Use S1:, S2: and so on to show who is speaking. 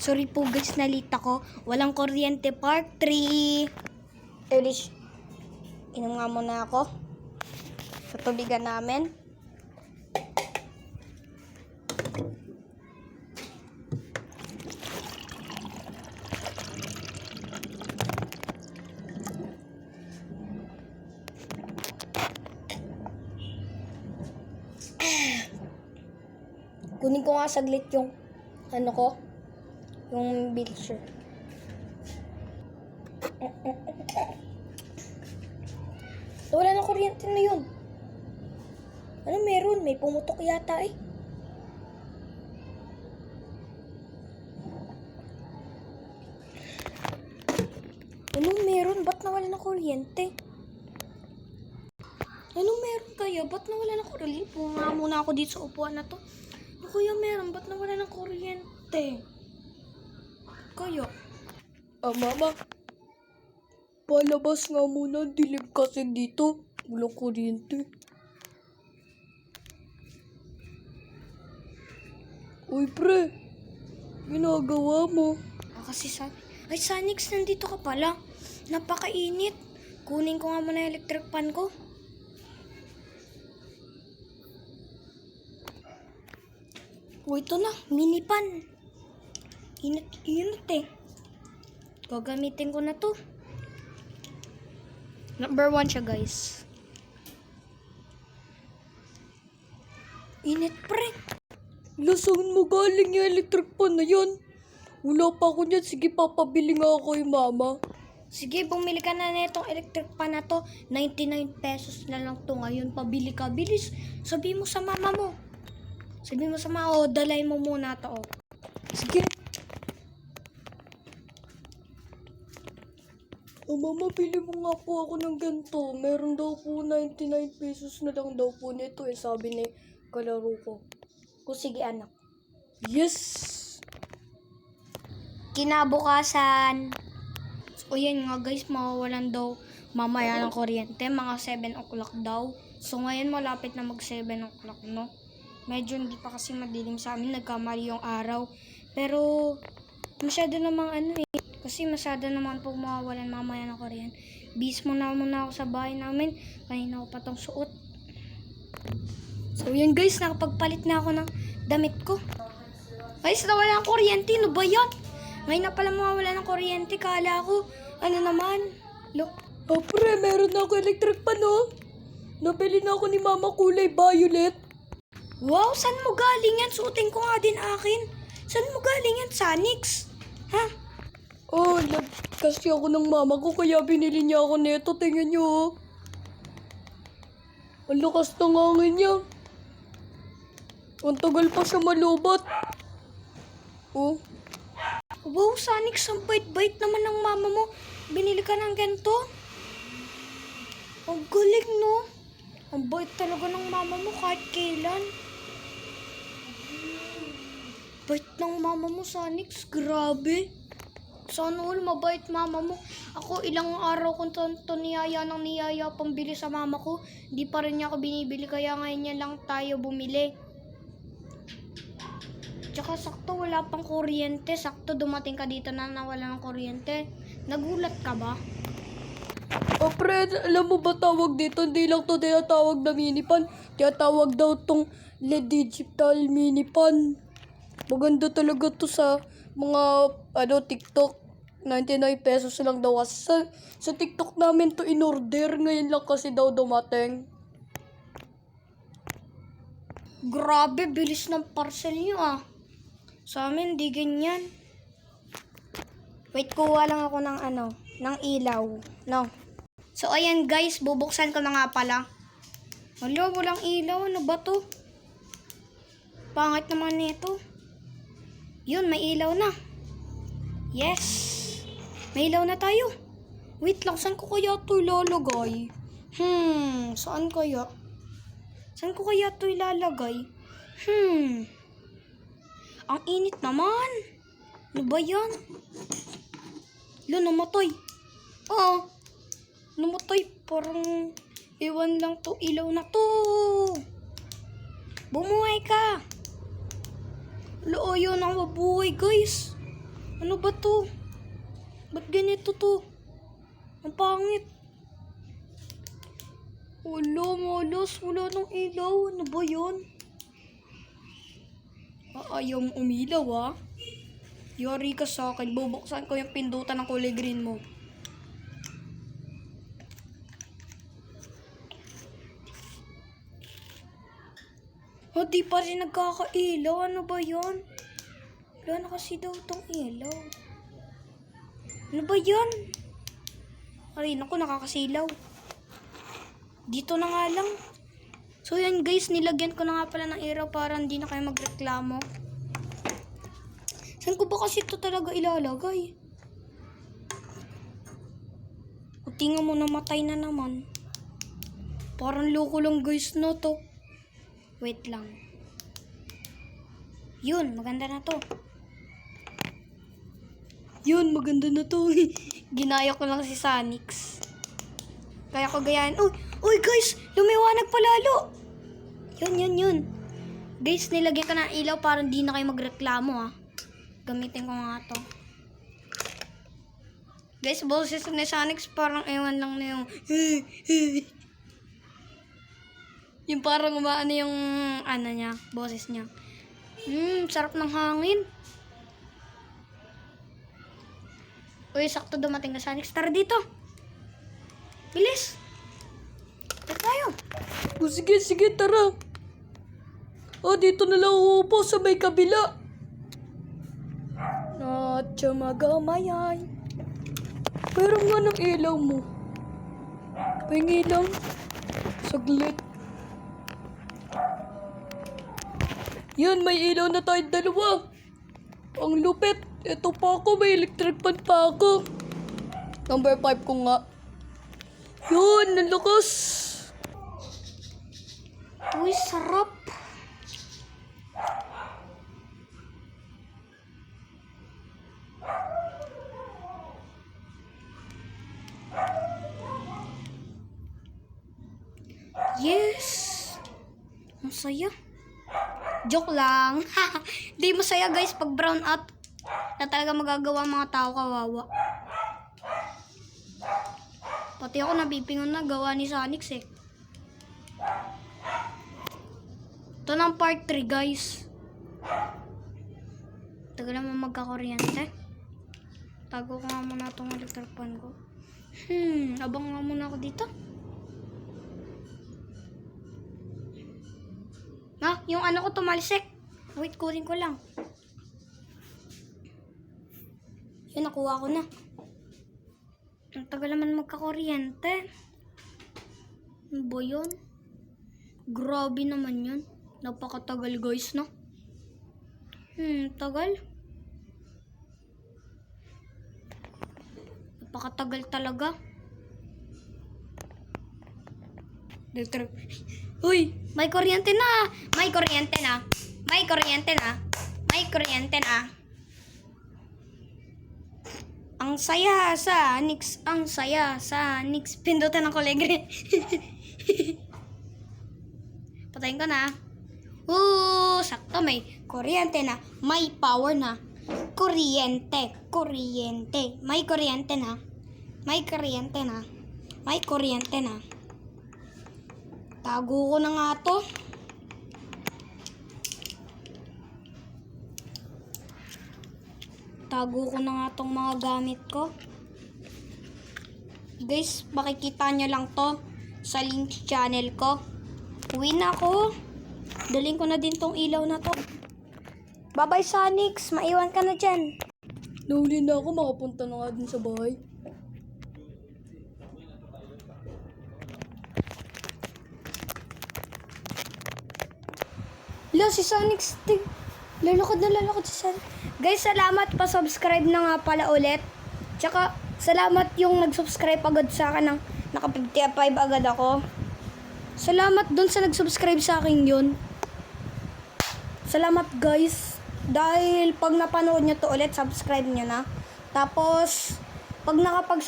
S1: Sorry po guys, nalita ko. Walang kuryente part 3. Elish, inom nga muna ako sa tubigan namin. Kunin ko nga saglit yung ano ko, yung Bilsher. Wala na kuryente na yun. Ano meron? May pumutok yata eh. Ano meron? Ba't nawala na kuryente? Ano meron kaya? Ba't nawala na kuryente? Punga muna ako dito sa upuan na to. Ano kaya meron? Ba't nawala na kuryente? Kaya?
S2: Mama. Palabas nga muna. Dilim kasi dito. Walang kuryente. Uy, pre. Ginagawa mo.
S1: Kasi sabi, ay Sanix, nandito ka pala. Napakainit. Kunin ko nga muna yung electric pan ko. O ito na, mini pan. Init eh. Gagamitin ko na to. Number 1 siya guys. Init pre.
S2: Lasang mo galing yung electric pan na yan? Wala pa ako niyan. Sige, papabili nga ako yung mama.
S1: Sige, bumili ka na nitong electric pan na to. 99 pesos na lang to ngayon. Pabili ka. Bilis. Sabi mo sa mama mo. Sabi mo sa mama, dalay mo muna to.
S2: Sige. Mama, bili mo nga po ako ng ganito. Meron daw po 99 pesos na lang daw po nito eh. Sabi ni kalaro ko.
S1: O sige anak.
S2: Yes!
S1: Kinabukasan. So yan nga guys, mawawalan daw mamaya ng kuryente. Mga 7 o'clock daw. So ngayon malapit na mag 7 o'clock no. Medyo hindi pa kasi madilim sa amin. Nagkamali yung araw. Pero masyado namang ano eh. Kasi masyado naman po mawawalan mamaya ng kuryente. Bis muna ako sa bahay namin. Kanina ko pa tong suot. So yan guys, nakapagpalit na ako ng damit ko. Guys, nawala ng kuryente. Ano ba yan? Ngayon na pala mawawala ng kuryente. Kala ko, ano naman? Look.
S2: Oh, pre, meron na ako electric pan, oh. Nabili na ako ni mama kulay violet.
S1: Wow, saan mo galing yan? Suotin ko nga din akin. Saan mo galing yan, Sanix? Ha?
S2: Oh, kasi ako ng mama ko kaya binili niya ako nito. Tingnan niyo, oh. Ang lakas ng hangin niya. Ang tagal pa siya malubat. Oh.
S1: Wow, Sanix, ang bait-bait naman ng mama mo. Binili ka ng ganito? Ang galing, no? Ang bait talaga ng mama mo kahit kailan. Bait ng mama mo, Sanix. Grabe. Sana all mabait mama mo. Ako ilang araw kung to niyaya pambili sa mama ko. Hindi pa rin niya ako binibili kaya ngayon niya lang tayo bumili. Tsaka sakto wala pang kuryente. Sakto dumating ka dito na nawala ng kuryente. Nagulat ka ba?
S2: Oh, pre, alam mo ba tawag dito? Hindi lang to tinatawag na mini pan. Tinatawag daw tong LED digital mini pan. Maganda talaga to sa mga TikTok. 99 pesos lang daw kasi sa TikTok namin to in-order. Ngayon lang kasi daw dumating.
S1: Grabe, bilis ng parcel niyo ah. Sa amin, di ganyan. Wait, kuha lang ako ng ng ilaw. No. So, ayan guys, bubuksan ko na nga pala. Wala, walang ilaw. Ano ba to? Pangit naman nito. Yun, may ilaw na. Yes. May ilaw na tayo. Wait lang, saan ko kaya ito ilalagay? Saan kaya? Saan ko kaya ito ilalagay? Ang init naman. Ano ba yan? Namatay. Namatay. Parang iwan lang to. Ilaw na to. Bumuhay ka. Ayaw na mabuhay guys. Ano ba to? Ba't ganito to? Ang pangit. Wala, malas. Wala nang ilaw. Ano ba yun? Ayaw mo umilaw, ah. Yari ka sa akin. Bubuksan ko yung pindutan ng kulay green mo. Oh, di pa rin nagkakailaw. Ano ba yun? Wala na kasi daw tong ilaw. Ano ba yun? Aray, naku, nakakasilaw. Dito na nga lang. So yan guys, nilagyan ko na nga pala ng ilaw para hindi na kayo magreklamo. Saan ko ba kasi ito talaga ilalagay? O tingnan mo, namatay na naman. Parang loko lang guys no to. Wait lang. Yun, maganda na to. Yun, maganda na to. Ginaya ko lang si Sanix. Kaya ko gayahin. Uy guys, lumiwanag palalo. Yun. Guys, nilagyan ko ng ilaw para hindi na kayo magreklamo, ah. Gamitin ko nga to. Guys, boses ni Sanix parang ewan lang na yung yung parang umaano yung ano niya, boses niya. Sarap ng hangin. Uy, sakto dumating na Sanix. Tara dito. Bilis. Tara tayo.
S2: Sige, tara. Dito na lang uupo sa may kabila. At magamay. Pero nga ng ilaw mo. Pahingi lang. Saglit. Yan, may ilaw na tayo dalawa. Ang lupit. Ito pa ako, may electric fan pa ako. Number 5 ko nga. Yun, ang lakas.
S1: Uy, sarap. Yes. Masaya. Joke lang. Di masaya guys pag brown out. Na talaga magagawa mga tao, kawawa. Pati ako nabipingon na gawa ni Sanix eh. Ito ng part 3 guys. Tagal naman magkakuryente. Tago ko nga muna itong electric fan ko. Abang nga muna ako dito. Yung ano ko tumalsik. Wait, kunin ko lang. Yun, nakuha ko na. Ang tagal naman magkakuryente. Ano ba yun? Grabe naman yun. Napakatagal guys, no? Tagal. Napakatagal talaga. Uy, may kuryente na. May kuryente na. May kuryente na. May kuryente na. Ang saya sa Nix. Ang saya sa Nix. Pindutan ng kulay green. Patayin ko na. Sakto, may kuryente na. May power na. Kuryente. May kuryente na. May kuryente na. May kuryente na. Tago ko na nga to. Tago ko na nga tong mga gamit ko. Guys, makikita nyo lang to sa link channel ko. Uwi na ako. Daling ko na din tong ilaw na to. Bye-bye Sanix, maiwan ka na dyan.
S2: Nauli na ako, makapunta na nga din sa bahay.
S1: Si Sanix, lalakad si Sanix. Guys, salamat pa subscribe na nga pala ulit. Tsaka, salamat yung nag-subscribe agad sa akin ng naka-55 agad ako. Salamat dun sa nag-subscribe sa akin yun. Salamat guys. Dahil pag napanood nyo to ulit, subscribe nyo na. Tapos, pag nakapag